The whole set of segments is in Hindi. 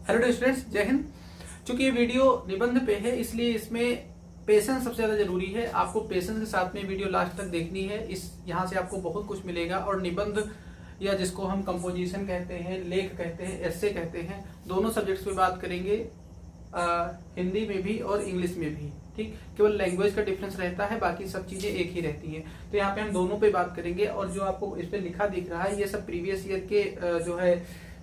हेलो स्टूडेंट्स, जय हिंद। चूंकि ये वीडियो निबंध पे है इसलिए इसमें पेशेंस सबसे ज्यादा जरूरी है। आपको पेशेंस के साथ में वीडियो लास्ट तक देखनी है। यहाँ से आपको बहुत कुछ मिलेगा। और निबंध या जिसको हम कंपोजिशन कहते हैं, लेख कहते हैं, एस्से कहते हैं, दोनों सब्जेक्ट्स पे बात करेंगे, हिंदी में भी और इंग्लिश में भी। ठीक, केवल लैंग्वेज का डिफरेंस रहता है, बाकी सब चीजें एक ही रहती है। तो यहाँ पे हम दोनों पे बात करेंगे। और जो आपको इस पे लिखा दिख रहा है ये सब प्रीवियस ईयर के जो है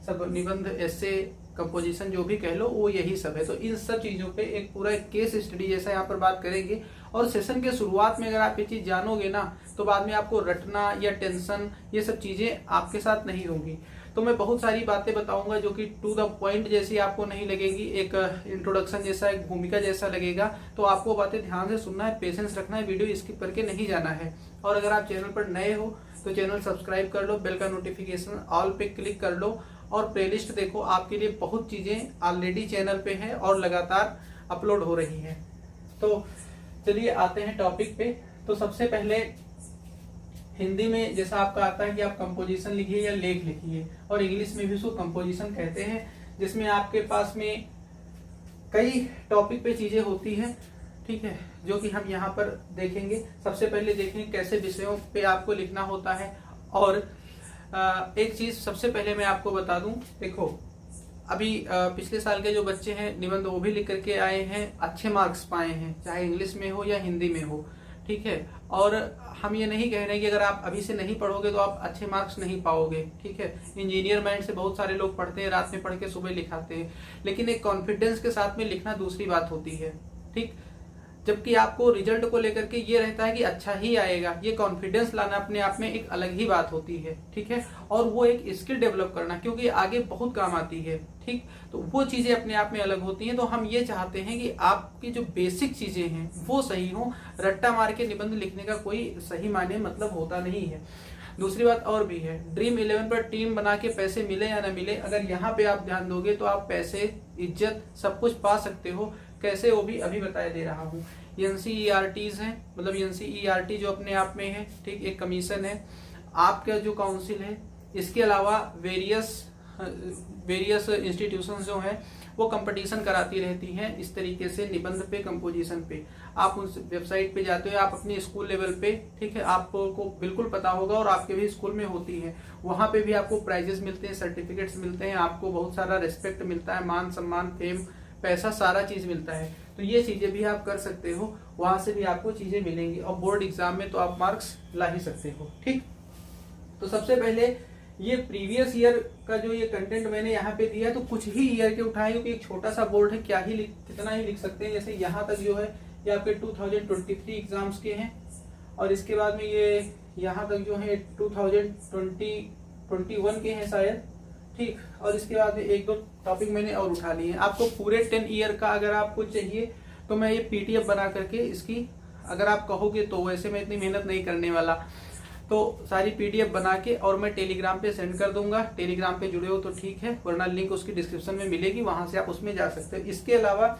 सब निबंध, एस्से, कंपोजिशन जो भी कह लो वो यही सब है। तो इन सब चीजों पे एक पूरा केस स्टडी जैसा यहाँ पर बात करेंगे। और सेशन के शुरुआत में अगर आप ये चीज जानोगे ना तो बाद में आपको रटना या टेंशन ये सब चीजें आपके साथ नहीं होंगी। तो मैं बहुत सारी बातें बताऊंगा जो कि टू द पॉइंट जैसी आपको नहीं लगेगी, एक इंट्रोडक्शन जैसा, एक भूमिका जैसा लगेगा। तो आपको बातें ध्यान से सुनना है, पेशेंस रखना है, वीडियो स्किप करके नहीं जाना है। और अगर आप चैनल पर नए हो तो चैनल सब्सक्राइब कर लो, बेल का नोटिफिकेशन ऑल पे क्लिक कर लो। और प्लेलिस्ट देखो, आपके लिए बहुत चीजें ऑलरेडी चैनल पे है और लगातार अपलोड हो रही है। तो चलिए आते हैं टॉपिक पे। तो सबसे पहले हिंदी में जैसा आपका आता है कि आप कंपोजिशन लिखिए या लेख लिखिए, और इंग्लिश में भी उसको कंपोजिशन कहते हैं, जिसमें आपके पास में कई टॉपिक पे चीजें होती हैं। ठीक है, जो कि हम यहाँ पर देखेंगे। सबसे पहले देखेंगे कैसे विषयों पे आपको लिखना होता है। और एक चीज सबसे पहले मैं आपको बता दूं, देखो अभी पिछले साल के जो बच्चे हैं निबंध वो भी लिख करके आए हैं, अच्छे मार्क्स पाए हैं, चाहे इंग्लिश में हो या हिंदी में हो। ठीक है, और हम ये नहीं कह रहे कि अगर आप अभी से नहीं पढ़ोगे तो आप अच्छे मार्क्स नहीं पाओगे। ठीक है, इंजीनियर माइंड से बहुत सारे लोग पढ़ते हैं, रात में पढ़ के सुबह लिखाते हैं, लेकिन एक कॉन्फिडेंस के साथ में लिखना दूसरी बात होती है। ठीक, जबकि आपको रिजल्ट को लेकर के ये रहता है कि अच्छा ही आएगा, ये कॉन्फिडेंस लाना अपने आप में एक अलग ही बात होती है। ठीक है, और वो एक स्किल डेवलप करना, क्योंकि आगे बहुत काम आती है। ठीक, तो वो चीजें अपने आप में अलग होती हैं। तो हम ये चाहते हैं कि आपकी जो बेसिक चीजें हैं वो सही हो। रट्टा मार के निबंध लिखने का कोई सही मायने मतलब होता नहीं है। दूसरी बात और भी है, ड्रीम 11 पर टीम बना के पैसे मिले या ना मिले, अगर यहाँ पे आप ध्यान दोगे तो आप पैसे, इज्जत, सब कुछ पा सकते हो। कैसे, वो भी अभी बताया दे रहा हूँ। NCERTs हैं, मतलब NCERT जो अपने आप में है, ठीक, एक कमीशन है। आपका जो काउंसिल है, इसके अलावा वेरियस इंस्टीट्यूशंस जो हैं वो कंपटीशन कराती रहती हैं इस तरीके से निबंध पे, कंपोजिशन पे। आप उस वेबसाइट पे जाते हो, आप अपने स्कूल लेवल पे, ठीक है, आपको बिल्कुल पता होगा और आपके भी स्कूल में होती है। वहां पे भी आपको प्राइजेस मिलते हैं, सर्टिफिकेट्स मिलते हैं, आपको बहुत सारा रिस्पेक्ट मिलता है, मान सम्मान, फेम, पैसा, सारा चीज मिलता है। तो ये चीजें भी आप कर सकते हो, वहां से भी आपको चीजें मिलेंगी। और बोर्ड एग्जाम में तो आप मार्क्स ला ही सकते हो। ठीक, तो सबसे पहले ये प्रीवियस ईयर का जो ये कंटेंट मैंने यहाँ पे दिया तो कुछ ही ईयर के उठाए, क्योंकि एक छोटा सा बोर्ड है, क्या ही कितना ही लिख सकते हैं। जैसे यहाँ तक जो है ये आपके 2023 एग्जाम्स के हैं, और इसके बाद में ये यहाँ तक जो है 2021 के हैं शायद। ठीक, और इसके बाद में एक दो टॉपिक मैंने और उठा लिए हैं। आपको पूरे 10 ईयर का अगर आपको चाहिए तो मैं ये PDF बना करके इसकी, अगर आप कहोगे तो, वैसे मैं इतनी मेहनत नहीं करने वाला, तो सारी PDF बना के और मैं टेलीग्राम पे सेंड कर दूंगा। टेलीग्राम पे जुड़े हो तो ठीक है, वरना लिंक उसकी डिस्क्रिप्शन में मिलेगी, वहां से आप उसमें जा सकते हो। इसके अलावा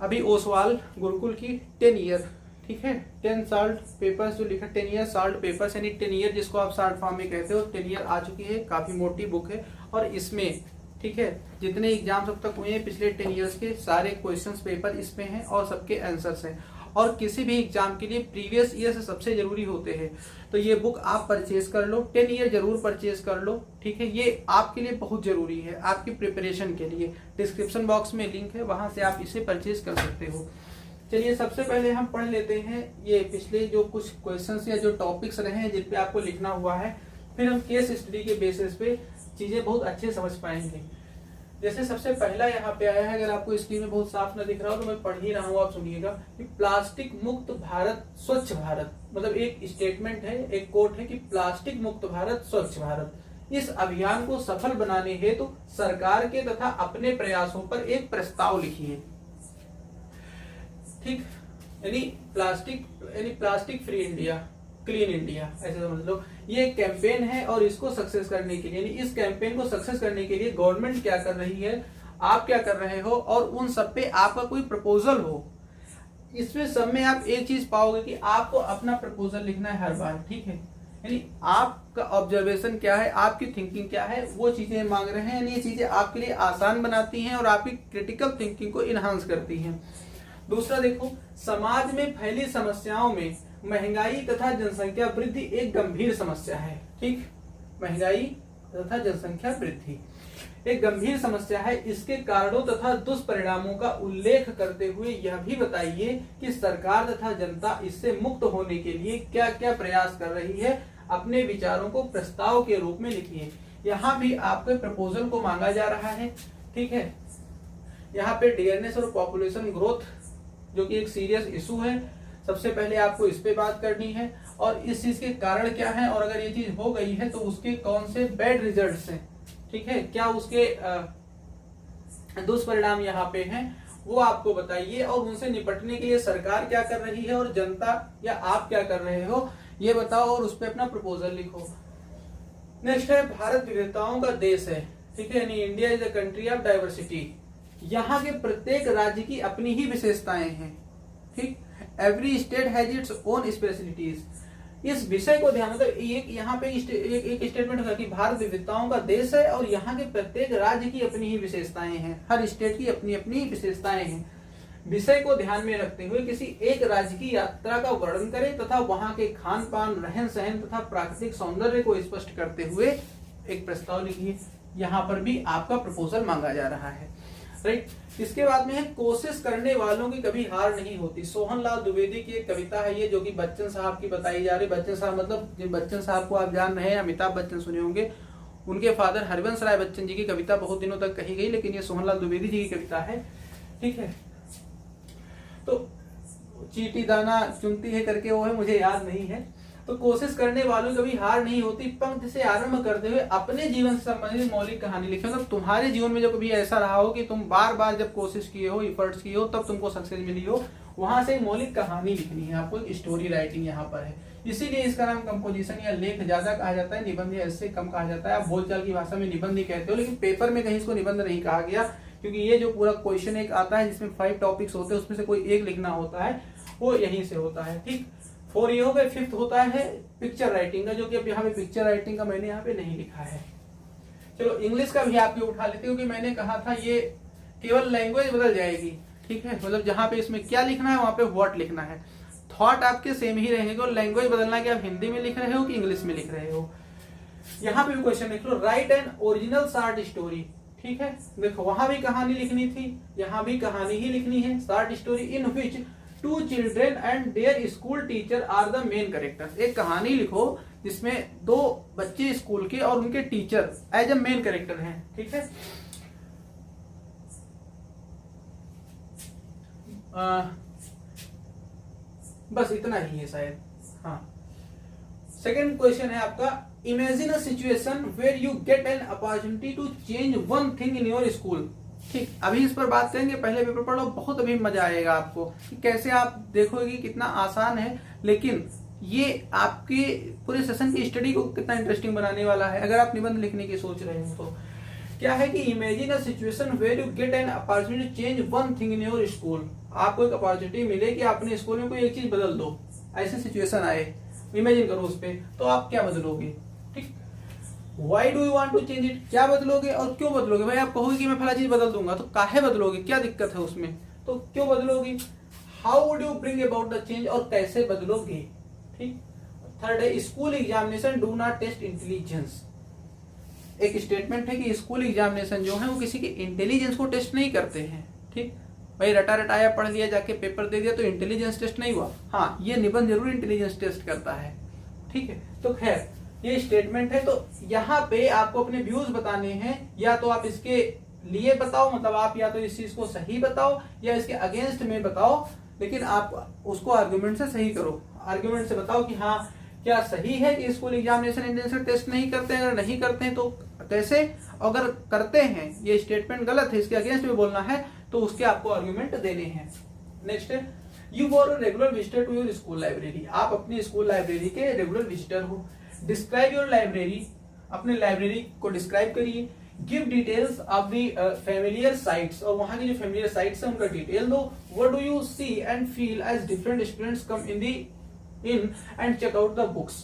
अभी ओसवाल गुरुकुल की 10 ईयर, ठीक है, 10 सॉल्व पेपर्स जो लिखा, 10 ईयर सॉल्व पेपर्स, यानी 10 ईयर जिसको आप शॉर्ट फॉर्म में कहते हो, 10 ईयर आ चुकी है। काफी मोटी बुक है, और इसमें, ठीक है, जितने एग्जाम्स अब तक हुए हैं पिछले 10 ईयर्स के सारे क्वेश्चंस पेपर इसमें हैं और सबके आंसर्स हैं। और किसी भी एग्जाम के लिए प्रीवियस ईयर से सबसे जरूरी होते हैं। तो ये बुक आप परचेज कर लो, 10 ईयर जरूर परचेज कर लो। ठीक है, ये आपके लिए बहुत जरूरी है, आपकी प्रिपरेशन के लिए। डिस्क्रिप्शन बॉक्स में लिंक है, वहां से आप इसे परचेज कर सकते हो। चलिए सबसे पहले हम पढ़ लेते हैं ये पिछले जो कुछ क्वेश्चंस या जो टॉपिक्स रहे हैं जिन पे आपको लिखना हुआ है, फिर हम केस स्टडी के बेसिस पे चीजें बहुत अच्छे समझ पाएंगे। जैसे सबसे पहला यहाँ पे आया है, अगर आपको स्क्रीन में बहुत साफ ना दिख रहा हो तो मैं पढ़ ही रहा हूँ, आप सुनिएगा कि प्लास्टिक मुक्त भारत स्वच्छ भारत, मतलब एक स्टेटमेंट है, एक कोट है कि प्लास्टिक मुक्त भारत स्वच्छ भारत, इस अभियान को सफल बनाने हेतु सरकार के तथा अपने प्रयासों पर एक प्रस्ताव लिखिए। ठीक, यानी plastic free India, clean India, ऐसे समझ लो। ये एक कैंपेन है और इसको सक्सेस करने के लिए, यानी इस कैंपेन को सक्सेस करने के लिए गवर्नमेंट क्या कर रही है, आप क्या कर रहे हो, और उन सब पे आपका कोई प्रपोजल हो। इसमें सब में आप एक चीज पाओगे कि आपको अपना प्रपोजल लिखना है हर बार। ठीक है, यानी आपका ऑब्जर्वेशन क्या है, आपकी थिंकिंग क्या है, वो चीजें मांग रहे हैं। यानी ये चीजें आपके लिए आसान बनाती हैं और आपकी क्रिटिकल थिंकिंग को इनहांस करती हैं। दूसरा देखो, समाज में फैली समस्याओं में महंगाई तथा जनसंख्या वृद्धि एक गंभीर समस्या है। ठीक, महंगाई तथा जनसंख्या वृद्धि एक गंभीर समस्या है। इसके कारणों तथा दुष्परिणामों का उल्लेख करते हुए यह भी बताइए कि सरकार तथा जनता इससे मुक्त होने के लिए क्या क्या प्रयास कर रही है। अपने विचारों को प्रस्ताव के रूप में लिखिए। यहाँ भी आपके प्रपोजल को मांगा जा रहा है। ठीक है, यहाँ पे डियरनेस और पॉपुलेशन ग्रोथ जो कि एक सीरियस इशू है, सबसे पहले आपको इस पे बात करनी है और इस चीज के कारण क्या है, और अगर ये चीज हो गई है तो उसके कौन से बैड रिजल्ट्स हैं। ठीक है, क्या उसके दुष्परिणाम यहाँ पे हैं, वो आपको बताइए और उनसे निपटने के लिए सरकार क्या कर रही है और जनता या आप क्या कर रहे हो, ये बताओ और उस पर अपना प्रपोजल लिखो। नेक्स्ट है, भारत विविधताओं का देश है। ठीक है, यानी India is a country of diversity. यहाँ के प्रत्येक राज्य की अपनी ही विशेषताएं हैं। ठीक, every state has its own specialities. इस विषय को ध्यान, मतलब एक यहाँ पे एक स्टेटमेंट होगा कि भारत विविधताओं का देश है और यहाँ के प्रत्येक राज्य की अपनी ही विशेषताएं हैं। हर स्टेट की अपनी अपनी विशेषताएं हैं। विषय को ध्यान में रखते हुए किसी एक राज्य की यात्रा का वर्णन करें तथा वहां के खान पान, रहन सहन तथा प्राकृतिक सौंदर्य को स्पष्ट करते हुए एक प्रस्ताव लिखिए। यहाँ पर भी आपका प्रपोजल मांगा जा रहा है। राइट, इसके बाद में है, कोशिश करने वालों की कभी हार नहीं होती। सोहनलाल द्विवेदी की एक कविता है ये, जो कि बच्चन साहब की बताई जा रही। बच्चन साहब मतलब जिन बच्चन साहब को आप जान रहे हैं, अमिताभ बच्चन सुने होंगे, उनके फादर हरिवंश राय बच्चन जी की कविता बहुत दिनों तक कही गई, लेकिन ये सोहनलाल द्विवेदी जी की कविता है। ठीक है, तो चीटी दाना चुनती है करके वो है, मुझे याद नहीं है। तो कोशिश करने वालों कभी हार नहीं होती पंक्ति से आरंभ करते हुए अपने जीवन से संबंधित मौलिक कहानी लिखे। मतलब तुम्हारे जीवन में जो कभी ऐसा रहा हो कि तुम बार बार जब कोशिश किए हो, इफर्ट्स किए हो, तब तुमको सक्सेस मिली हो, वहां से मौलिक कहानी लिखनी है आपको। एक स्टोरी राइटिंग यहाँ पर है, इसीलिए इसका नाम कंपोजिशन या लेख ज्यादा कहा जाता है, निबंध या इससे कम कहा जाता है। आप बोलचाल की भाषा में निबंध ही कहते हो, लेकिन पेपर में कहीं इसको निबंध नहीं कहा गया, क्योंकि ये जो पूरा क्वेश्चन एक आता है जिसमें 5 टॉपिक्स होते हैं, उसमें से कोई एक लिखना होता है, वो यहीं से होता है। ठीक, 4 ये हो गए। 5th होता है पिक्चर राइटिंग का, जो कि अब यहाँ पे पिक्चर राइटिंग का मैंने यहाँ पे नहीं लिखा है। चलो इंग्लिश का भी आपके उठा लेते हो, कि मैंने कहा था ये केवल लैंग्वेज बदल जाएगी। ठीक है, मतलब जहाँ पे इसमें क्या लिखना है वहां पे व्हाट लिखना है। थॉट आपके सेम ही रहेंगे, और लैंग्वेज बदलना है कि आप हिंदी में लिख रहे हो कि इंग्लिश में लिख रहे हो। यहाँ पे भी क्वेश्चन लिख लो, write an original short story. ठीक है, देखो वहां भी कहानी लिखनी थी, यहाँ भी कहानी ही लिखनी है। Short story in which 2 children and their school teacher are the main characters. एक कहानी लिखो जिसमें 2 बच्चे स्कूल के और उनके teacher as a main character हैं। ठीक है, बस इतना ही है शायद। हाँ, सेकेंड क्वेश्चन है आपका, imagine a situation where you get an opportunity to change one thing in your school. ठीक, अभी इस पर बात करेंगे, पहले पेपर पढ़ो, बहुत अभी मजा आएगा आपको कि कैसे आप देखोगे कितना आसान है, लेकिन ये आपके पूरे सेशन की स्टडी को कितना इंटरेस्टिंग बनाने वाला है अगर आप निबंध लिखने की सोच रहे हो तो। क्या है कि imagine a situation where you get an opportunity to change one thing in your school. आपको एक अपॉर्चुनिटी मिले कि अपने स्कूल में कोई एक चीज बदल दो, ऐसी सिचुएशन आए, इमेजिन करो उस पर, तो आप क्या बदलोगे। ठीक, Why do you want to change it? क्या बदलोगे और क्यों बदलोगे। भाई आप कहोगे कि मैं फला चीज बदल दूंगा, तो काहे बदलोगे, क्या दिक्कत है उसमें, तो क्यों बदलोगे। How would you bring about the change, और कैसे बदलोगे। ठीक, थर्ड है, school examination do not test intelligence. एक स्टेटमेंट है कि स्कूल एग्जामिनेशन जो है वो किसी के इंटेलिजेंस को टेस्ट नहीं करते हैं। ठीक, भाई रटा रटाया पढ़ लिया, जाके पेपर दे दिया तो इंटेलिजेंस टेस्ट नहीं हुआ। हाँ, ये निबंध जरूर इंटेलिजेंस टेस्ट करता है। ठीक है, तो खैर ये स्टेटमेंट है। तो यहाँ पे आपको अपने व्यूज बताने हैं, या तो आप इसके लिए बताओ, मतलब आप या तो इस चीज को सही बताओ या इसके अगेंस्ट में बताओ, लेकिन आप उसको आर्गुमेंट से सही करो। आर्गुमेंट से बताओ कि हाँ क्या सही है कि स्कूल एग्जामिनेशन इंटेलिजेंस टेस्ट नहीं करते हैं, अगर नहीं करते हैं तो कैसे, अगर करते हैं ये स्टेटमेंट गलत है, इसके अगेंस्ट में बोलना है, तो उसके आपको आर्गुमेंट देने हैं। नेक्स्ट है, you were regular visitor to your school library. आप अपनी स्कूल लाइब्रेरी के रेगुलर विजिटर हो। डिस्क्राइब योर लाइब्रेरी, अपने लाइब्रेरी को डिस्क्राइब करिए। Give details of the familiar sights, और वहां की जो फेमिलियर साइट्स है उनका डिटेल दो। What do you see and feel as different students come in and check out the books.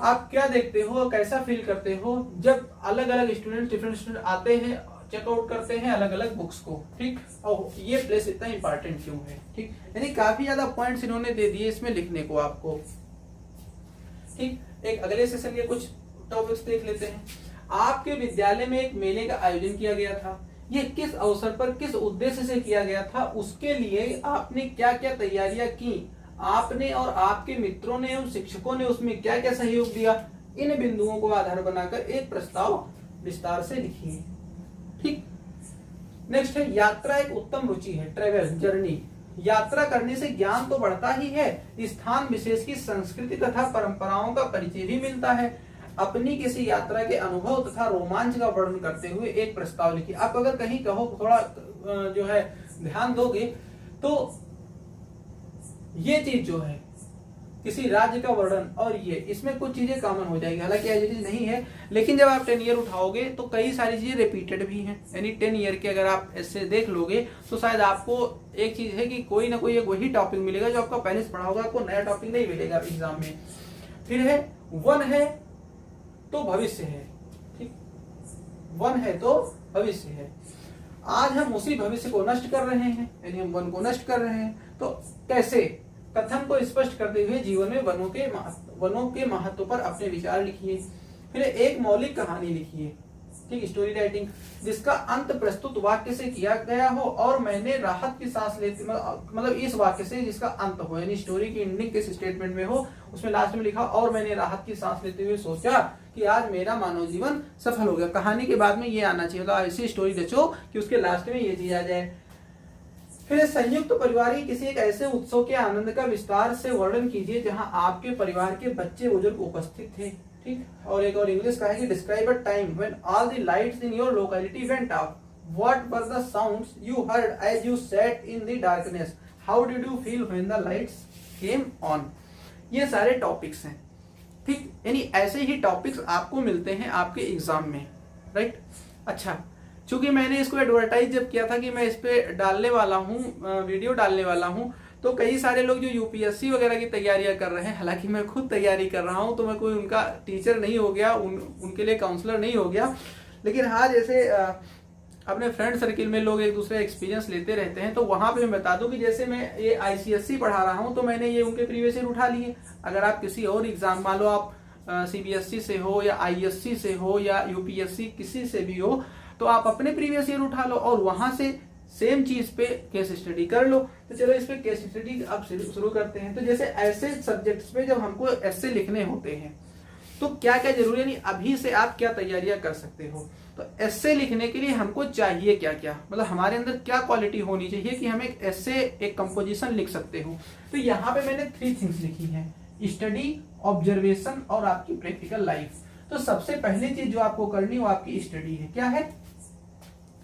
आप क्या देखते हो, कैसा फील करते हो जब अलग अलग स्टूडेंट, डिफरेंट स्टूडेंट आते हैं, चेकआउट करते हैं अलग अलग बुक्स को, ठीक। और ये प्लेस इतना इंपॉर्टेंट क्यों है, ठीक। यानी काफी ज्यादा पॉइंट्स इन्होंने दे दिए इसमें लिखने को आपको, ठीक। एक अगले सेशन के कुछ टॉपिक्स देख लेते हैं। आपके विद्यालय में एक मेले का आयोजन किया गया था, ये किस अवसर पर, किस उद्देश्य से किया गया था, उसके लिए आपने क्या क्या तैयारियां की, आपने और आपके मित्रों ने एवं शिक्षकों ने उसमें क्या क्या सहयोग दिया, इन बिंदुओं को आधार बनाकर एक प्रस्ताव विस्तार से लिखिए, ठीक। नेक्स्ट है यात्रा एक उत्तम रुचि है, ट्रेवल जर्नी। यात्रा करने से ज्ञान तो बढ़ता ही है, स्थान विशेष की संस्कृति तथा परंपराओं का परिचय भी मिलता है। अपनी किसी यात्रा के अनुभव तथा रोमांच का वर्णन करते हुए एक प्रस्ताव लिखिए। आप अगर कहीं कहो, थोड़ा जो है ध्यान दोगे तो ये चीज जो है किसी राज्य का वर्णन और ये, इसमें कुछ चीजें कॉमन हो जाएगी, हालांकि ऐसी चीज नहीं है, लेकिन जब आप 10 ईयर उठाओगे तो कई सारी चीजें रिपीटेड भी हैं। यानी 10 ईयर के अगर आप ऐसे देख लोगे तो शायद आपको एक चीज है कि कोई ना कोई एक वही टॉपिक मिलेगा जो आपका पहले से पढ़ा होगा, आपको नया टॉपिक नहीं मिलेगा एग्जाम में। फिर है वन है तो भविष्य है, ठीक। वन है तो भविष्य है। आज हम उसी भविष्य को नष्ट कर रहे हैं, यानी हम वन को नष्ट कर रहे हैं, तो कैसे, कथन को स्पष्ट करते हुए जीवन में वनों के महत्व पर अपने विचार लिखिए। फिर एक मौलिक कहानी लिखिए, ठीक, स्टोरी राइटिंग, जिसका अंत प्रस्तुत वाक्य से किया गया हो और मैंने राहत की सांस लेते, मतलब इस वाक्य से जिसका अंत हो, यानी स्टोरी की एंडिंग किस स्टेटमेंट में हो, उसमें लास्ट में लिखा और मैंने राहत की सांस लेते हुए सोचा कि आज मेरा मानव जीवन सफल हो गया। कहानी के बाद में ये आना चाहिए, तो ऐसी स्टोरी रचो कि उसके लास्ट में ये चीज आ जाए। फिर संयुक्त परिवार की किसी एक ऐसे उत्सव के आनंद का विस्तार से वर्णन कीजिए जहां आपके परिवार के बच्चे बुजुर्ग उपस्थित थे, ठीक। और एक और इंग्लिश का है कि describe a time when all the lights in your locality went off, what were the sounds you heard as you sat in the darkness, how did you feel when the lights came on. ये सारे टॉपिक्स हैं, ठीक। यानी ऐसे ही टॉपिक्स आपको मिलते हैं आपके एग्जाम में, राइट। अच्छा, चूंकि मैंने इसको एडवर्टाइज जब किया था कि मैं इस पे डालने वाला हूँ, वीडियो डालने वाला हूँ, तो कई सारे लोग जो यूपीएससी वगैरह की तैयारियां कर रहे हैं, हालांकि मैं खुद तैयारी कर रहा हूँ, तो मैं कोई उनका टीचर नहीं हो गया, उनके लिए काउंसलर नहीं हो गया, लेकिन हाँ जैसे अपने फ्रेंड सर्किल में लोग एक दूसरे एक्सपीरियंस लेते रहते हैं, तो वहां पे मैं बता दूं कि जैसे मैं ये आईसीएससी पढ़ा रहा हूँ, तो मैंने ये उनके प्रीवियस ईयर उठा लिए। अगर आप किसी और एग्जाम, मान लो आप सीबीएसई से हो या आईएससी से हो या यूपीएससी किसी से भी हो, तो आप अपने प्रीवियस ईयर उठा लो और वहां से सेम चीज पे केस स्टडी कर लो। तो चलो इस पे केस स्टडी अब शुरू करते हैं। तो जैसे ऐसे सब्जेक्ट्स पे जब हमको ऐसे लिखने होते हैं तो क्या क्या जरूरी नहीं, अभी से आप क्या तैयारियां कर सकते हो। तो ऐसे लिखने के लिए हमको चाहिए क्या क्या, मतलब हमारे अंदर क्या क्वालिटी होनी चाहिए कि हम एक ऐसे एक कंपोजिशन लिख सकते हो। तो यहाँ पे मैंने 3 थिंग्स लिखी है, स्टडी, ऑब्जर्वेशन और आपकी प्रैक्टिकल लाइफ। तो सबसे पहली चीज जो आपको करनी वो आपकी स्टडी है। क्या है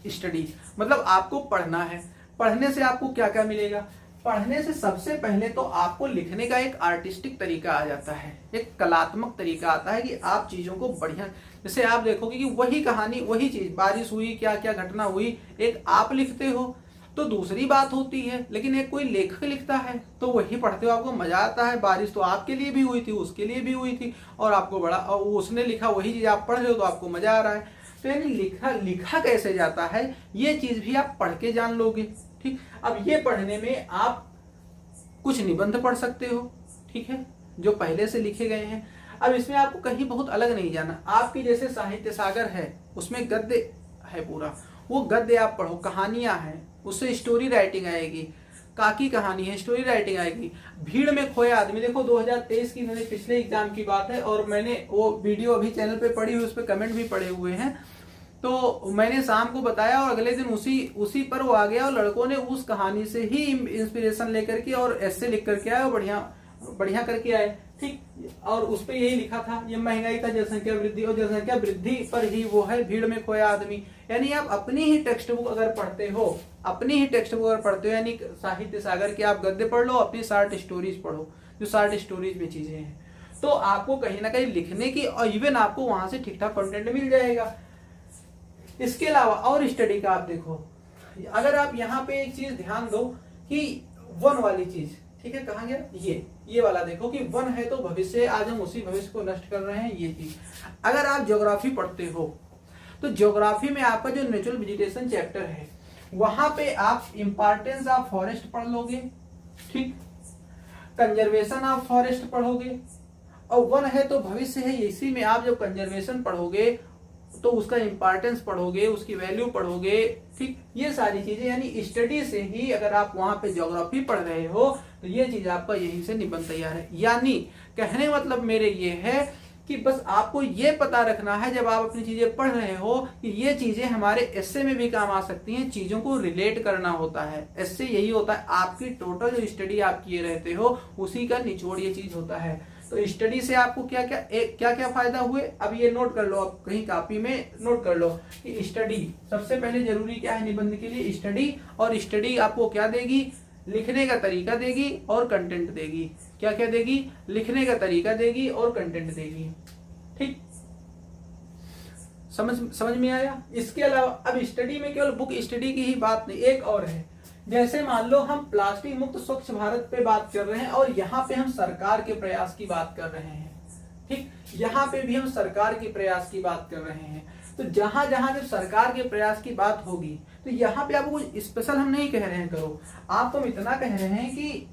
स्टडी? मतलब आपको पढ़ना है। पढ़ने से आपको क्या क्या मिलेगा? पढ़ने से सबसे पहले तो आपको लिखने का एक आर्टिस्टिक तरीका आ जाता है, एक कलात्मक तरीका आता है कि आप चीजों को बढ़िया, जैसे आप देखोगे कि वही कहानी, वही चीज, बारिश हुई, क्या क्या घटना हुई, एक आप लिखते हो तो दूसरी बात होती है, लेकिन एक कोई लेखक लिखता है तो वही पढ़ते हो आपको मजा आता है। बारिश तो आपके लिए भी हुई थी, उसके लिए भी हुई थी, और आपको बड़ा, और उसने लिखा वही चीज आप पढ़ रहे हो तो आपको मजा आ रहा है। तो यानी लिखा कैसे जाता है ये चीज भी आप पढ़ के जान लोगे, ठीक। अब ये पढ़ने में आप कुछ निबंध पढ़ सकते हो, ठीक है, जो पहले से लिखे गए हैं। अब इसमें आपको कहीं बहुत अलग नहीं जाना। आपकी जैसे साहित्य सागर है, उसमें गद्य है पूरा, वो गद्य आप पढ़ो। कहानियां हैं, उससे स्टोरी राइटिंग आएगी। काकी कहानी है, स्टोरी राइटिंग आएगी। भीड़ में खोया आदमी, देखो 2023 की मैंने पिछले एग्जाम की बात है, और मैंने वो वीडियो अभी चैनल पे पड़ी हुई, उस पर कमेंट भी पड़े हुए हैं। तो मैंने शाम को बताया और अगले दिन उसी पर वो आ गया, और लड़कों ने उस कहानी से ही इंस्पिरेशन लेकर के और ऐसे लिख करके आए और बढ़िया करके आए, ठीक। और उस पर यही लिखा था, ये महंगाई का जनसंख्या वृद्धि और जनसंख्या वृद्धि पर ही वो है, भीड़ में खोया आदमी। यानी आप अपनी ही टेक्स्ट बुक अगर पढ़ते हो, यानी साहित्य सागर के आप गद्य पढ़ लो, अपनी शॉर्ट स्टोरीज पढ़ो, जो शॉर्ट स्टोरीज में चीजें हैं, तो आपको कहीं ना कहीं लिखने की, और इवन आपको वहां से ठीक ठाक कंटेंट मिल जाएगा। इसके अलावा और स्टडी का आप देखो, अगर आप यहाँ पे एक चीज ध्यान दो कि वन वाली चीज, ठीक है, कहाँ गया ये वाला देखो कि वन है तो भविष्य, आज हम उसी भविष्य को नष्ट कर रहे हैं, ये चीज। अगर आप ज्योग्राफी पढ़ते हो तो ज्योग्राफी में आपका जो नेचुरल वेजिटेशन चैप्टर है वहां पे आप इंपॉर्टेंस ऑफ फॉरेस्ट पढ़ लोगे, ठीक, कंजर्वेशन ऑफ फॉरेस्ट पढ़ोगे, और वन है तो भविष्य है, इसी में आप जब कंजर्वेशन पढ़ोगे तो उसका इंपॉर्टेंस पढ़ोगे, उसकी वैल्यू पढ़ोगे, ठीक, ये सारी चीजें यानी स्टडी से ही अगर आप वहां पे ज्योग्राफी पढ़ रहे हो तो ये चीज आपका यहीं से निबंध तैयार है। यानी कहने मतलब मेरे ये है कि बस आपको ये पता रखना है जब आप अपनी चीजें पढ़ रहे हो कि ये चीजें हमारे एस्से में भी काम आ सकती हैं, चीजों को रिलेट करना होता है। एस्से यही होता है, आपकी टोटल जो स्टडी आप किए रहते हो उसी का निचोड़ ये चीज होता है। तो स्टडी से आपको क्या क्या फायदा हुए, अब ये नोट कर लो, अब कहीं कॉपी में नोट कर लो कि स्टडी सबसे पहले जरूरी क्या है निबंध के लिए, स्टडी। और स्टडी आपको क्या देगी, लिखने का तरीका देगी और कंटेंट देगी। क्या क्या देगी, लिखने का तरीका देगी और कंटेंट देगी, ठीक, समझ में आया। इसके अलावा अब स्टडी में केवल बुक स्टडी की ही बात नहीं, एक और है, जैसे मान लो हम प्लास्टिक मुक्त स्वच्छ भारत पे बात कर रहे हैं और यहाँ पे हम सरकार के प्रयास की बात कर रहे हैं, ठीक, यहाँ पे भी हम सरकार के प्रयास की बात कर रहे हैं। तो जहां जहां जब सरकार के प्रयास की बात होगी तो यहाँ पे आपको कुछ स्पेशल हम नहीं कह रहे हैं करो, आपको हम इतना कह रहे हैं कि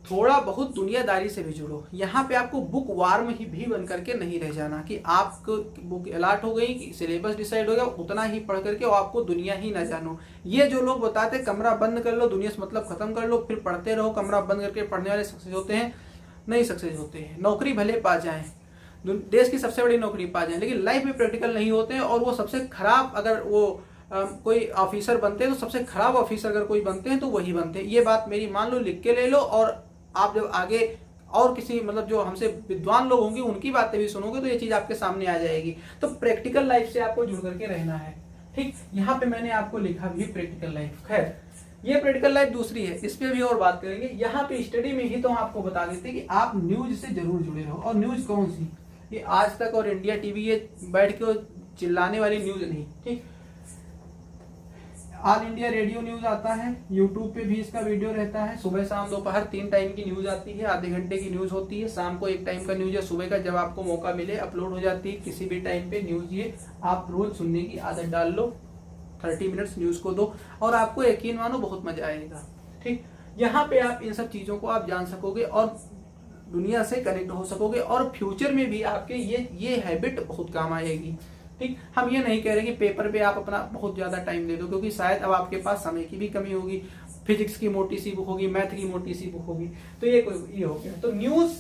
थोड़ा बहुत दुनियादारी से भी जुड़ो। यहाँ पे आपको बुक वार्म ही भी बन करके नहीं रह जाना कि आपको बुक अलॉट हो गई कि सिलेबस डिसाइड हो गया उतना ही पढ़ करके और आपको दुनिया ही ना जानो। ये जो लोग बताते कमरा बंद कर लो, दुनिया से मतलब खत्म कर लो, फिर पढ़ते रहो, कमरा बंद करके पढ़ने वाले सक्सेस होते हैं, नहीं सक्सेस होते हैं। नौकरी भले पा जाए, देश की सबसे बड़ी नौकरी पा जाए, लेकिन लाइफ में प्रैक्टिकल नहीं होते हैं। और वो सबसे खराब, अगर वो कोई ऑफिसर बनते हैं तो सबसे खराब ऑफिसर अगर कोई बनते हैं तो वही बनते हैं। ये बात मेरी मान लो, लिख के ले लो, और आप जब आगे और किसी मतलब जो हमसे विद्वान लोग होंगे उनकी बातें भी सुनोगे तो ये चीज आपके सामने आ जाएगी। तो प्रैक्टिकल लाइफ से आपको जुड़ करके रहना है, ठीक। यहाँ पे मैंने आपको लिखा भी प्रैक्टिकल लाइफ, खैर ये प्रैक्टिकल लाइफ दूसरी है, इस पे भी और बात करेंगे। यहाँ पे स्टडी में ही तो आपको बता देते हैं कि आप न्यूज से जरूर जुड़े रहो। और न्यूज कौन सी, ये आज तक और इंडिया टीवी, ये बैठ के चिल्लाने वाली न्यूज नहीं, ठीक। ऑल इंडिया रेडियो न्यूज आता है, यूट्यूब पे भी इसका वीडियो रहता है, सुबह शाम दोपहर 3 टाइम की न्यूज आती है, आधे घंटे की न्यूज होती है, शाम को 1 टाइम का न्यूज है, सुबह का जब आपको मौका मिले अपलोड हो जाती है किसी भी टाइम पे न्यूज। ये आप रोज सुनने की आदत डाल लो, 30 मिनट्स न्यूज को दो और आपको यकीन मानो बहुत मजा आएगा, ठीक। यहाँ पे आप इन सब चीजों को आप जान सकोगे और दुनिया से कनेक्ट हो सकोगे और फ्यूचर में भी आपके ये हैबिट बहुत काम आएगी, ठीक। हम ये नहीं कह रहे कि पेपर पे आप अपना बहुत ज्यादा टाइम दे दो, क्योंकि शायद अब आपके पास समय की भी कमी होगी, फिजिक्स की मोटी सी बुक होगी, मैथ की मोटी सी बुक होगी, तो ये हो गया। तो न्यूज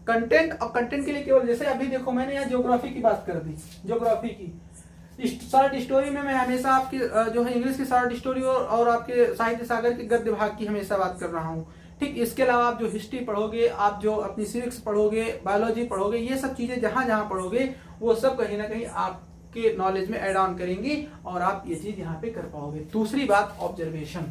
कंटेंट, और कंटेंट के लिए केवल जैसे अभी देखो मैंने यहाँ ज्योग्राफी की बात कर दी, ज्योग्राफी की शॉर्ट स्टोरी में मैं हमेशा आपकी जो है इंग्लिश की शॉर्ट स्टोरी और आपके साहित्य सागर के गद्य भाग की हमेशा बात कर रहा हूँ, ठीक। इसके अलावा आप जो हिस्ट्री पढ़ोगे, आप जो अपनी सिविक्स पढ़ोगे, बायोलॉजी पढ़ोगे, ये सब चीजें जहां जहां पढ़ोगे वो सब कहीं ना कहीं आपके नॉलेज में एड ऑन करेंगी और आप ये चीज यहाँ पे कर पाओगे। दूसरी बात ऑब्जर्वेशन।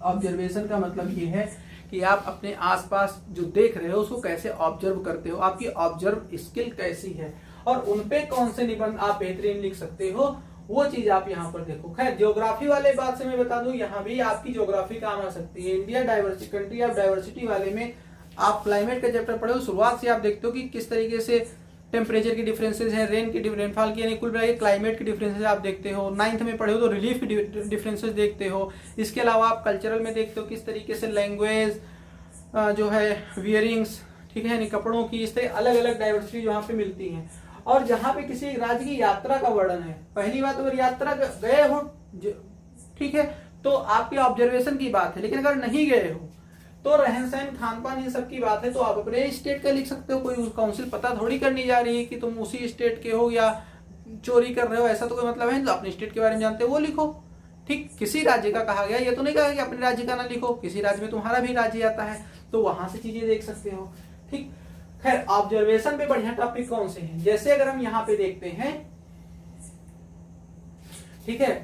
ऑब्जर्वेशन का मतलब ये है कि आप अपने आसपास जो देख रहे हो उसको कैसे ऑब्जर्व करते हो, आपकी ऑब्जर्व स्किल कैसी है और उनपे कौन से निबंध आप बेहतरीन लिख सकते हो, वो चीज आप यहाँ पर देखो। खैर ज्योग्राफी वाले बात से मैं बता दूं, यहाँ भी आपकी ज्योग्राफी काम आ सकती है। India diversity, country of diversity वाले में आप क्लाइमेट का चैप्टर पढ़े हो, शुरुआत से आप देखते हो कि किस तरीके से टेम्परेचर की डिफरेंसेस हैं, रेनफॉल की, यानी कुल क्लाइमेट की डिफरेंसेस आप देखते हो। 9th में पढ़े हो तो रिलीफ की डिफरेंसेस देखते हो। इसके अलावा आप कल्चरल में देखते हो किस तरीके से लैंग्वेज जो है, वियरिंग्स, ठीक है, यानी कपड़ों की, इस तरह अलग अलग डाइवर्सिटी जो यहाँ पे मिलती है। और जहां पे किसी एक राज्य की यात्रा का वर्णन है, पहली बात अगर यात्रा गए हो, ठीक है, तो आपके ऑब्जर्वेशन की बात है, लेकिन अगर नहीं गए हो तो रहन सहन, खान पान, इन सब की बात है, तो आप अपने स्टेट का लिख सकते हो। कोई काउंसिल पता थोड़ी करनी जा रही है कि तुम उसी स्टेट के हो या चोरी कर रहे हो, ऐसा तो कोई मतलब है। तो अपने स्टेट के बारे में जानते हो वो लिखो, ठीक। किसी राज्य का कहा गया, ये तो नहीं कहा कि अपने राज्य का ना लिखो, किसी राज्य में तुम्हारा भी राज्य आता है तो वहां से चीजें देख सकते हो, ठीक। खैर ऑब्जर्वेशन पे बढ़िया टॉपिक कौन से हैं, जैसे अगर हम यहाँ पे देखते हैं, ठीक है,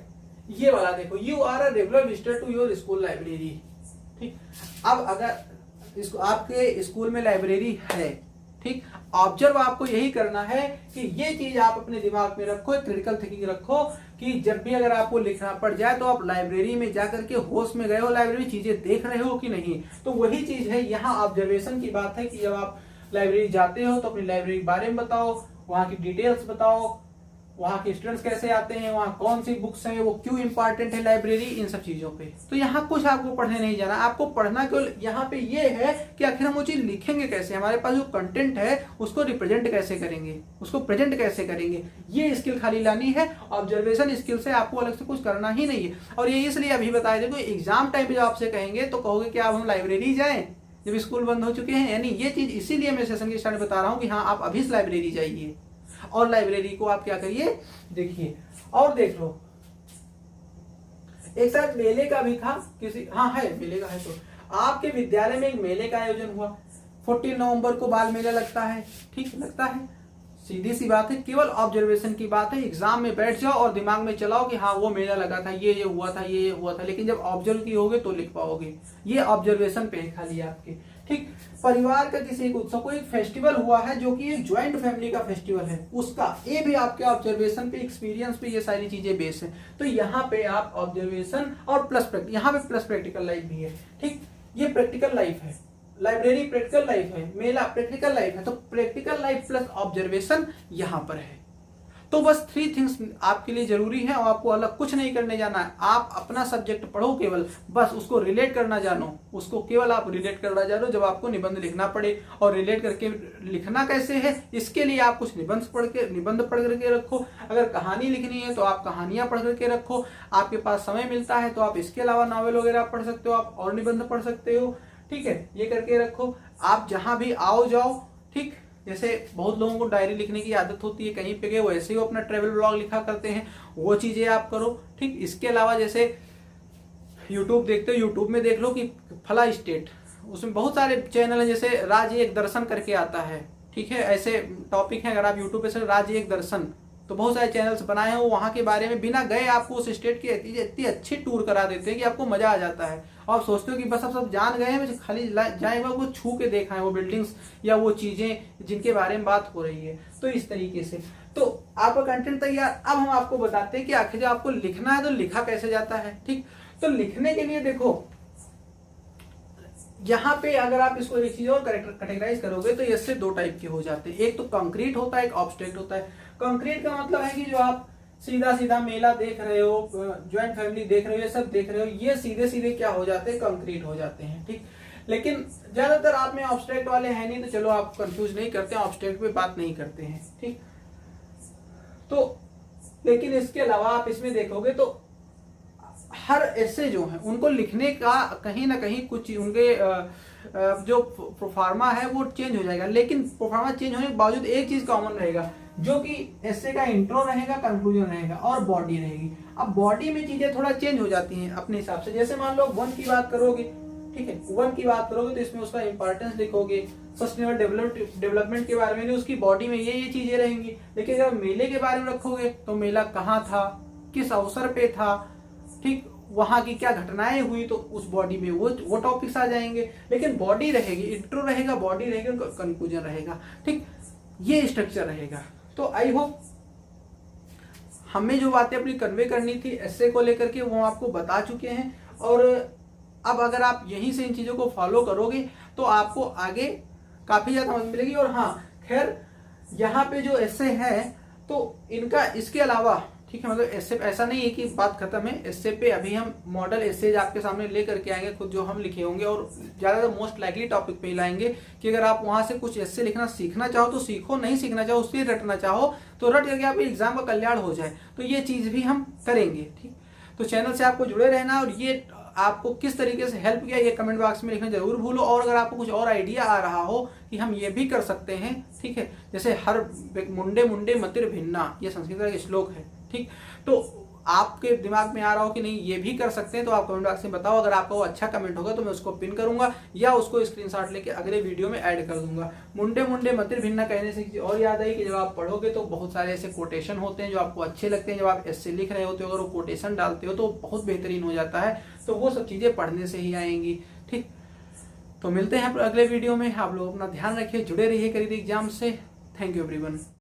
ये वाला देखो, you are a regular visitor to your school library, ठीक। अब अगर इसको आपके स्कूल में लाइब्रेरी है, ठीक, ऑब्जर्व आपको यही करना है कि ये चीज आप अपने दिमाग में रखो, क्रिटिकल थिंकिंग रखो कि जब भी अगर आपको लिखना पड़ जाए तो आप लाइब्रेरी में जाकर के होश में गए हो, लाइब्रेरी चीजें देख रहे हो कि नहीं। तो वही चीज है यहाँ ऑब्जर्वेशन की बात है कि जब आप लाइब्रेरी जाते हो तो अपनी लाइब्रेरी के बारे में बताओ, वहां की डिटेल्स बताओ, वहां के स्टूडेंट्स कैसे आते हैं, वहां कौन सी बुक्स हैं, वो क्यों इंपॉर्टेंट है लाइब्रेरी, इन सब चीजों पे। तो यहाँ कुछ आपको पढ़ने नहीं जाना, आपको पढ़ना केवल यहाँ पे ये है कि आखिर हम वो चीज लिखेंगे कैसे, हमारे पास जो कंटेंट है उसको रिप्रेजेंट कैसे करेंगे, उसको प्रेजेंट कैसे करेंगे, ये स्किल खाली लानी है। ऑब्जर्वेशन स्किल से आपको अलग से कुछ करना ही नहीं है। और ये इसलिए अभी बताया, देखो एग्जाम टाइम पे जब आपसे कहेंगे तो कहोगे कि आप हम लाइब्रेरी जाएं जब स्कूल बंद हो चुके हैं। यानी ये चीज इसीलिए मैं सेशन के स्टार्ट में बता रहा हूँ कि हाँ आप अभी से लाइब्रेरी जाइए और लाइब्रेरी को आप क्या करिए, देखिए और देख लो। एक साथ मेले का भी था किसी, हाँ है मेले का है, तो आपके विद्यालय में एक मेले का आयोजन हुआ, 14 नवंबर को बाल मेला लगता है, ठीक लगता है, सीधी सी बात है, केवल ऑब्जर्वेशन की बात है। एग्जाम में बैठ जाओ और दिमाग में चलाओ कि हाँ वो मेला लगा था, ये हुआ था, ये हुआ था, लेकिन जब ऑब्जर्व किए तो लिख पाओगे। ये ऑब्जर्वेशन पे है खाली आपके, ठीक। परिवार का किसी एक उत्सव, कोई फेस्टिवल हुआ है जो कि एक ज्वाइंट फैमिली का फेस्टिवल है, उसका ये भी आपके ऑब्जर्वेशन पे, एक्सपीरियंस पे ये सारी चीजें बेस है। तो यहाँ पे आप ऑब्जर्वेशन और प्लस यहाँ पे प्लस प्रैक्टिकल लाइफ भी है, ठीक। ये प्रैक्टिकल लाइफ है, लाइब्रेरी प्रैक्टिकल लाइफ है, मेला प्रैक्टिकल लाइफ है, तो प्रैक्टिकल लाइफ प्लस ऑब्जर्वेशन यहां पर है। तो बस 3 थिंग्स आपके लिए जरूरी है और आपको अलग कुछ नहीं करने जाना है। आप अपना सब्जेक्ट पढ़ो, केवल बस उसको रिलेट करना जानो, उसको केवल आप रिलेट करना जानो जब आपको निबंध लिखना पड़े। और रिलेट करके लिखना कैसे है, इसके लिए आप कुछ निबंध पढ़ करके रखो। अगर कहानी लिखनी है तो आप कहानियां पढ़ करके रखो। आपके पास समय मिलता है तो आप इसके अलावा नॉवेल वगैरह पढ़ सकते हो, आप और निबंध पढ़ सकते हो, ठीक है। ये करके रखो। आप जहां भी आओ जाओ, ठीक, जैसे बहुत लोगों को डायरी लिखने की आदत होती है, कहीं पे गए वैसे ही वो अपना ट्रेवल ब्लॉग लिखा करते हैं, वो चीजें आप करो, ठीक। इसके अलावा जैसे यूट्यूब देखते हो, यूट्यूब में देख लो कि फला स्टेट, उसमें बहुत सारे चैनल हैं, जैसे राज एक दर्शन करके आता है, ठीक है, ऐसे टॉपिक है। अगर आप यूट्यूब पे से राज एक दर्शन, तो बहुत सारे चैनल्स बनाए हैं, वो वहां के बारे में बिना गए आपको उस स्टेट की इतनी अच्छी टूर करा देते हैं कि आपको मजा आ जाता है। और आप सोचते हो कि बस आप सब जान गए हैं, खाली जाए वो छू के देखा है वो बिल्डिंग्स या वो चीजें जिनके बारे में बात हो रही है। तो इस तरीके से तो आपका कंटेंट तैयार। अब हम आपको बताते हैं कि आखिर जब आपको लिखना है तो लिखा कैसे जाता है, ठीक। तो लिखने के लिए देखो यहाँ पे अगर आप इसको एक चीज और कैटेगराइज करोगे तो इससे 2 टाइप के हो जाते हैं। एक तो कंक्रीट होता है, एक ऑब्स्ट्रैक्ट होता है। कंक्रीट का मतलब है कि जो आप सीधा सीधा मेला देख रहे हो, ज्वाइंट फैमिली देख रहे हो, ये सब देख रहे हो, ये सीधे सीधे क्या हो जाते हैं, कंक्रीट हो जाते हैं, ठीक। लेकिन ज्यादातर आप में ऑब्स्ट्रैक्ट वाले हैं नहीं, तो चलो आप कंफ्यूज नहीं करते हैं, ऑब्स्ट्रैक्ट पे बात नहीं करते हैं, ठीक। तो लेकिन इसके अलावा आप इसमें देखोगे तो हर ऐसे जो है उनको लिखने का कहीं ना कहीं कुछ उनके जो प्रोफार्मा है वो चेंज हो जाएगा। लेकिन प्रोफार्मा चेंज होने के बावजूद एक चीज कॉमन रहेगा, जो कि ऐसे का इंट्रो रहेगा, कंक्लूजन रहेगा और बॉडी रहेगी। अब बॉडी में चीजें थोड़ा चेंज हो जाती हैं अपने हिसाब से। जैसे मान लो 1 की बात करोगे, ठीक है, 1 की बात करोगे तो इसमें उसका इंपॉर्टेंस लिखोगे, सस्टेनेबल डेवलपमेंट के बारे में, उसकी बॉडी में ये चीजें रहेंगी। लेकिन अगर मेले के बारे में रखोगे तो मेला कहाँ था, किस अवसर पे था, ठीक, वहां की क्या घटनाएं हुई, तो उस बॉडी में वो टॉपिक्स आ जाएंगे। लेकिन बॉडी रहेगी, इंट्रो रहेगा, बॉडी रहेगी, कंक्लूजन रहेगा, ठीक, ये स्ट्रक्चर रहेगा। तो आई होप हमें जो बातें अपनी कन्वे करनी थी एस्से को लेकर के वो आपको बता चुके हैं। और अब अगर आप यहीं से इन चीजों को फॉलो करोगे तो आपको आगे काफी ज्यादा मदद मिलेगी। और हाँ खैर, यहाँ पे जो एस्से है तो इनका इसके अलावा, ठीक है, मतलब एस्से ऐसा नहीं है कि बात खत्म है। एस्से पे अभी हम मॉडल एस्सेज आपके सामने लेकर के आएंगे खुद, जो हम लिखे होंगे, और ज्यादातर मोस्ट लाइकली टॉपिक पे ही लाएंगे कि अगर आप वहां से कुछ एस्से लिखना सीखना चाहो तो सीखो, नहीं सीखना चाहो उससे रटना चाहो तो रट करके आप एग्जाम का कल्याण हो जाए। तो ये चीज भी हम करेंगे, ठीक। तो चैनल से आपको जुड़े रहना, और ये आपको किस तरीके से हेल्प किया ये कमेंट बॉक्स में लिखना जरूर भूलो। और अगर आपको कुछ और आइडिया आ रहा हो कि हम ये भी कर सकते हैं, ठीक है, जैसे हर मुंडे मुंडे मतिर भिन्ना, ये संस्कृत का एक श्लोक है, ठीक, तो आपके दिमाग में आ रहा हो कि नहीं ये भी कर सकते हैं तो आप कमेंट बॉक्स में बताओ। अगर आपका वो अच्छा कमेंट होगा तो मैं उसको पिन करूंगा या उसको स्क्रीनशॉट लेके अगले वीडियो में ऐड कर दूंगा। मुंडे मुंडे मतिर भिन्ना कहने से और याद आई कि जब आप पढ़ोगे तो बहुत सारे ऐसे कोटेशन होते हैं जो आपको अच्छे लगते हैं। जब आप एस्से लिख रहे होते हो अगर वो कोटेशन डालते हो तो बहुत बेहतरीन हो जाता है। तो वो सब चीजें पढ़ने से ही आएंगी, ठीक। तो मिलते हैं अगले वीडियो में। आप लोग अपना ध्यान रखिए, जुड़े रहिए करियर एग्जाम से। Thank you everyone.